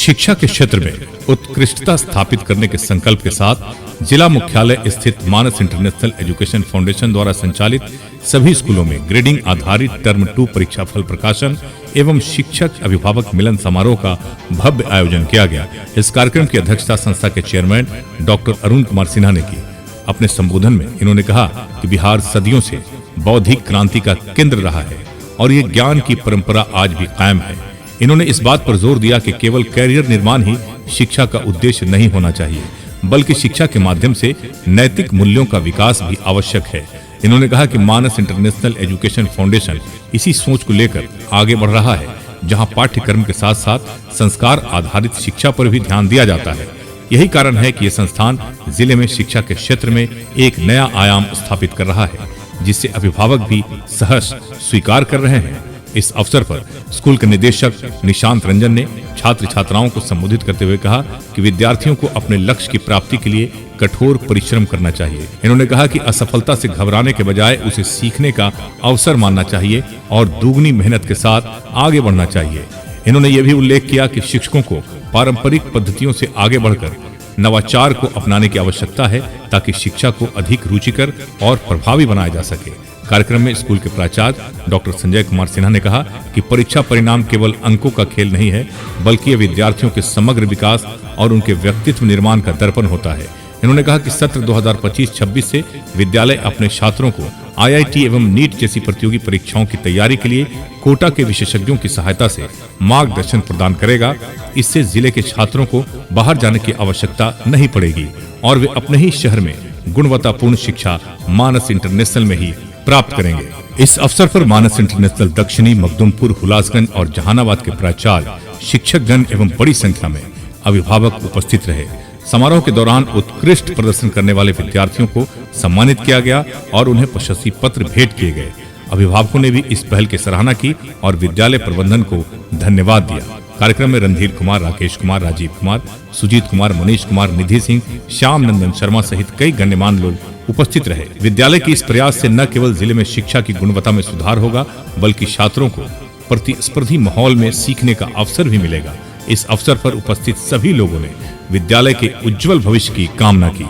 शिक्षा के क्षेत्र में उत्कृष्टता स्थापित करने के संकल्प के साथ जिला मुख्यालय स्थित मानस इंटरनेशनल एजुकेशन फाउंडेशन द्वारा संचालित सभी स्कूलों में ग्रेडिंग आधारित टर्म 2 परीक्षा फल प्रकाशन एवं शिक्षक अभिभावक मिलन समारोह का भव्य आयोजन किया गया। इस कार्यक्रम की अध्यक्षता संस्था के चेयरमैन डॉक्टर अरुण कुमार सिन्हा ने की। अपने संबोधन में इन्होंने कहा कि बिहार सदियों से बौद्धिक क्रांति का केंद्र रहा है और ये ज्ञान की परंपरा आज भी कायम है। इन्होंने इस बात पर जोर दिया कि केवल कैरियर निर्माण ही शिक्षा का उद्देश्य नहीं होना चाहिए, बल्कि शिक्षा के माध्यम से नैतिक मूल्यों का विकास भी आवश्यक है। इन्होंने कहा कि मानस इंटरनेशनल एजुकेशन फाउंडेशन इसी सोच को लेकर आगे बढ़ रहा है, जहां पाठ्यक्रम के साथ साथ संस्कार आधारित शिक्षा पर भी ध्यान दिया जाता है। यही कारण है कि ये संस्थान जिले में शिक्षा के क्षेत्र में एक नया आयाम स्थापित कर रहा है, जिसे अभिभावक भी सहर्ष स्वीकार कर रहे हैं। इस अवसर पर स्कूल के निदेशक निशांत रंजन ने छात्र छात्राओं को संबोधित करते हुए कहा कि विद्यार्थियों को अपने लक्ष्य की प्राप्ति के लिए कठोर परिश्रम करना चाहिए। इन्होंने कहा कि असफलता से घबराने के बजाय उसे सीखने का अवसर मानना चाहिए और दुगनी मेहनत के साथ आगे बढ़ना चाहिए। इन्होंने यह भी उल्लेख किया कि शिक्षकों को पारंपरिक पद्धतियों से आगे बढ़कर नवाचार को अपनाने की आवश्यकता है, ताकि शिक्षा को अधिक रुचिकर और प्रभावी बनाया जा सके। कार्यक्रम में स्कूल के प्राचार्य डॉक्टर संजय कुमार सिन्हा ने कहा कि परीक्षा परिणाम केवल अंकों का खेल नहीं है, बल्कि ये विद्यार्थियों के समग्र विकास और उनके व्यक्तित्व निर्माण का दर्पण होता है। इन्होंने कहा कि सत्र 2025-26 से विद्यालय अपने छात्रों को IIT एवं नीट जैसी प्रतियोगी परीक्षाओं की तैयारी के लिए कोटा के विशेषज्ञों की सहायता से मार्गदर्शन प्रदान करेगा। इससे जिले के छात्रों को बाहर जाने की आवश्यकता नहीं पड़ेगी और वे अपने ही शहर में गुणवत्तापूर्ण शिक्षा मानस इंटरनेशनल में ही प्राप्त करेंगे। इस अवसर पर मानस इंटरनेशनल दक्षिणी, मखदुमपुर, हुलासगंज और जहानाबाद के प्राचार्य, शिक्षकगण एवं बड़ी संख्या में अभिभावक उपस्थित रहे। समारोह के दौरान उत्कृष्ट प्रदर्शन करने वाले विद्यार्थियों को सम्मानित किया गया और उन्हें प्रशस्ति पत्र भेंट किए गए। अभिभावकों ने भी इस पहल की सराहना की और विद्यालय प्रबंधन को धन्यवाद दिया। कार्यक्रम में रणधीर कुमार, राकेश कुमार, राजीव कुमार, सुजीत कुमार, मनीष कुमार, निधि सिंह, श्याम नंदन शर्मा सहित कई गण्यमान्य लोग उपस्थित रहे। विद्यालय के इस प्रयास से न केवल जिले में शिक्षा की गुणवत्ता में सुधार होगा, बल्कि छात्रों को प्रतिस्पर्धी माहौल में सीखने का अवसर भी मिलेगा। इस अवसर पर उपस्थित सभी लोगों ने विद्यालय के उज्जवल भविष्य की कामना की।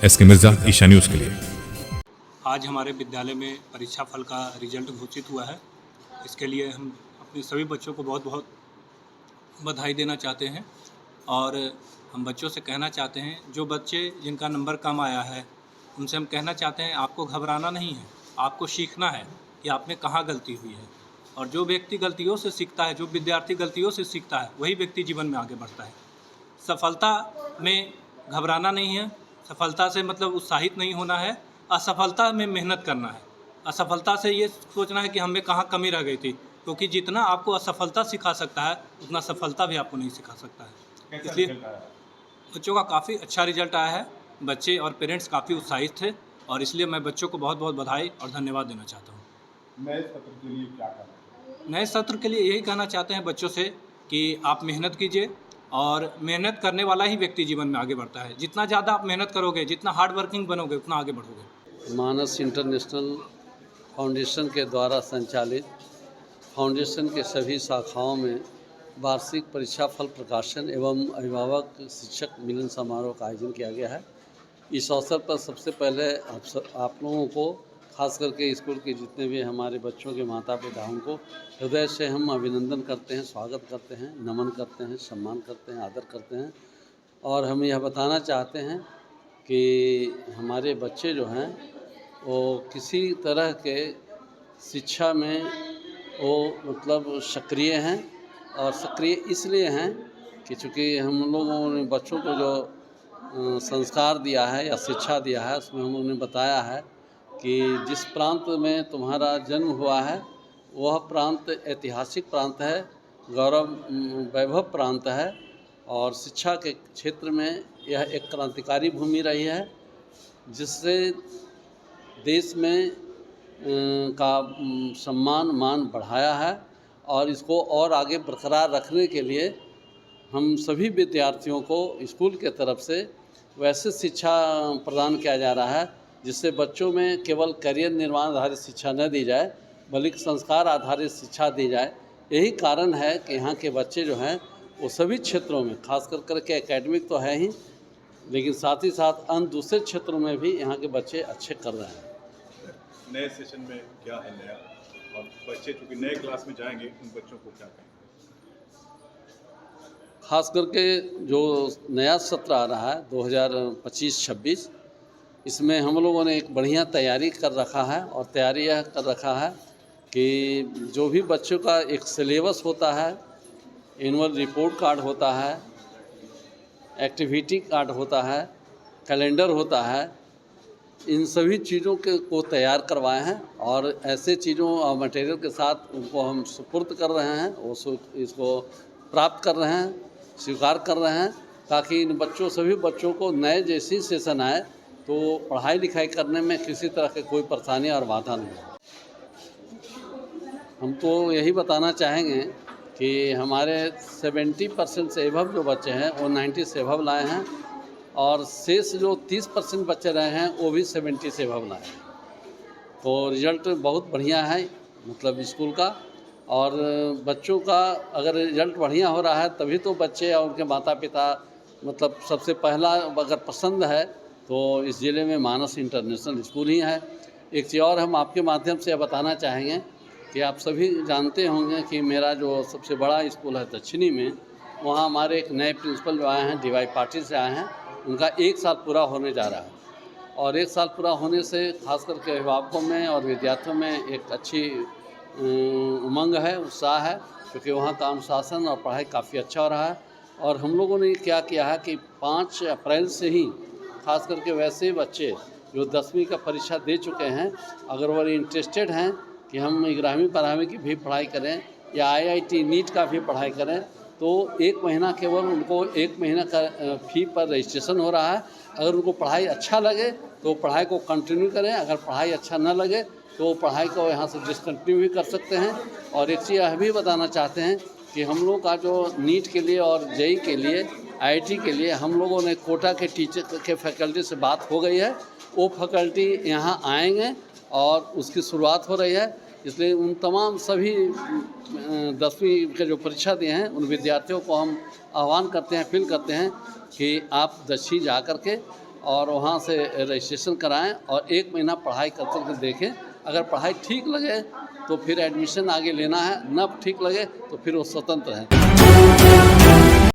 SK मिर्जा, ईशा न्यूज के लिए। आज हमारे विद्यालय में परीक्षा फल का रिजल्ट घोषित हुआ है। इसके लिए हम अपने सभी बच्चों को बहुत बहुत बधाई देना चाहते हैं और हम बच्चों से कहना चाहते हैं, जो बच्चे जिनका नंबर कम आया है उनसे हम कहना चाहते हैं आपको घबराना नहीं है, आपको सीखना है कि आपने कहाँ गलती हुई है। और जो व्यक्ति गलतियों से सीखता है, जो विद्यार्थी गलतियों से सीखता है, वही व्यक्ति जीवन में आगे बढ़ता है। सफलता में घबराना नहीं है, सफलता से मतलब उत्साहित नहीं होना है, असफलता में मेहनत करना है। असफलता से ये सोचना है कि हमें कहाँ कमी रह गई थी, क्योंकि जितना आपको असफलता सिखा सकता है उतना सफलता भी आपको नहीं सिखा सकता है। इसलिए बच्चों का काफ़ी अच्छा रिजल्ट आया है, बच्चे और पेरेंट्स काफ़ी उत्साहित थे और इसलिए मैं बच्चों को बहुत बहुत बधाई और धन्यवाद देना चाहता हूँ। नए सत्र के लिए क्या करना है? नए सत्र के लिए यही कहना चाहते हैं बच्चों से कि आप मेहनत कीजिए और मेहनत करने वाला ही व्यक्ति जीवन में आगे बढ़ता है। जितना ज़्यादा आप मेहनत करोगे, जितना हार्ड वर्किंग बनोगे, उतना आगे बढ़ोगे। मानस इंटरनेशनल फाउंडेशन के द्वारा संचालित फाउंडेशन के सभी शाखाओं में वार्षिक परीक्षा फल प्रकाशन एवं अभिभावक शिक्षक मिलन समारोह का आयोजन किया गया है। इस अवसर पर सबसे पहले आप लोगों को, खास करके स्कूल के जितने भी हमारे बच्चों के माता पिताओं को हृदय से हम अभिनंदन करते हैं, स्वागत करते हैं, नमन करते हैं, सम्मान करते हैं, आदर करते हैं। और हम यह बताना चाहते हैं कि हमारे बच्चे जो हैं वो किसी तरह के शिक्षा में वो मतलब सक्रिय हैं और सक्रिय इसलिए हैं कि चूँकि हम लोगों ने बच्चों को जो संस्कार दिया है या शिक्षा दिया है, उसमें हम लोगों ने बताया है कि जिस प्रांत में तुम्हारा जन्म हुआ है वह प्रांत ऐतिहासिक प्रांत है, गौरव वैभव प्रांत है और शिक्षा के क्षेत्र में यह एक क्रांतिकारी भूमि रही है, जिससे देश में का सम्मान मान बढ़ाया है। और इसको और आगे बरकरार रखने के लिए हम सभी विद्यार्थियों को स्कूल के तरफ से वैसे शिक्षा प्रदान किया जा रहा है जिससे बच्चों में केवल करियर निर्माण आधारित शिक्षा न दी जाए, बल्कि संस्कार आधारित शिक्षा दी जाए। यही कारण है कि यहाँ के बच्चे जो हैं वो सभी क्षेत्रों में खास कर के एकेडमिक तो है ही, लेकिन साथ ही साथ अन्य दूसरे क्षेत्रों में भी यहाँ के बच्चे अच्छे कर रहे हैं। नए सेशन में क्या है नया, और बच्चे चूँकि नए क्लास में जाएंगे उन बच्चों को क्या कहेंगे? खास करके जो नया सत्र आ रहा है 2025-26, इसमें हम लोगों ने एक बढ़िया तैयारी कर रखा है। और तैयारी यह कर रखा है कि जो भी बच्चों का एक सिलेबस होता है, एनुअल रिपोर्ट कार्ड होता है, एक्टिविटी कार्ड होता है, कैलेंडर होता है, इन सभी चीज़ों को तैयार करवाए हैं और ऐसे चीज़ों और मटेरियल के साथ उनको हम सुपुर्द कर रहे हैं, इसको प्राप्त कर रहे हैं, स्वीकार कर रहे हैं, ताकि इन सभी बच्चों को नए जैसी सेशन आए तो पढ़ाई लिखाई करने में किसी तरह के कोई परेशानी और बाधा नहीं हो। हम तो यही बताना चाहेंगे कि हमारे 70% से एबव जो बच्चे हैं वो 90 से एबव लाए हैं, और शेष जो 30% बच्चे रहे हैं वो भी 70 से एबव लाए हैं। तो रिज़ल्ट बहुत बढ़िया है मतलब स्कूल का, और बच्चों का अगर रिज़ल्ट बढ़िया हो रहा है तभी तो बच्चे और उनके माता पिता मतलब सबसे पहला अगर पसंद है तो इस ज़िले में मानस इंटरनेशनल स्कूल ही है। एक चीज़ और हम आपके माध्यम से बताना चाहेंगे कि आप सभी जानते होंगे कि मेरा जो सबसे बड़ा स्कूल है दक्षिणी में, वहाँ हमारे एक नए प्रिंसिपल जो आए हैं DY पाटिल से आए हैं, उनका 1 साल पूरा होने जा रहा है। और 1 साल पूरा होने से खास करके अभिभावकों में और विद्यार्थियों में एक अच्छी उमंग है, उत्साह है, क्योंकि वहाँ का अनुशासन और पढ़ाई काफ़ी अच्छा हो रहा है। और हम लोगों ने क्या किया है कि 5 अप्रैल से ही खास करके वैसे बच्चे जो 10वीं का परीक्षा दे चुके हैं, अगर वो इंटरेस्टेड हैं कि हम 11वीं 12वीं की भी पढ़ाई करें या IIT नीट का भी पढ़ाई करें, तो 1 महीना केवल उनको 1 महीना का फ़ी पर रजिस्ट्रेशन हो रहा है। अगर उनको पढ़ाई अच्छा लगे तो पढ़ाई को कंटिन्यू करें, अगर पढ़ाई अच्छा न लगे तो पढ़ाई को यहाँ से डिसकंटिन्यू भी कर सकते हैं। और एक चीज़ यह भी बताना चाहते हैं कि हम लोग का जो नीट के लिए और JEE के लिए IIT के लिए हम लोगों ने कोटा के टीचर के फैकल्टी से बात हो गई है, वो फैकल्टी यहाँ आएंगे और उसकी शुरुआत हो रही है। इसलिए उन तमाम सभी 10वीं के जो परीक्षा दिए हैं उन विद्यार्थियों को हम आह्वान करते हैं, अपील करते हैं कि आप दक्षिण जा कर के और वहाँ से रजिस्ट्रेशन कराएं और 1 महीना पढ़ाई करके देखें। अगर पढ़ाई ठीक लगे तो फिर एडमिशन आगे लेना है, न ठीक लगे तो फिर वो स्वतंत्र है।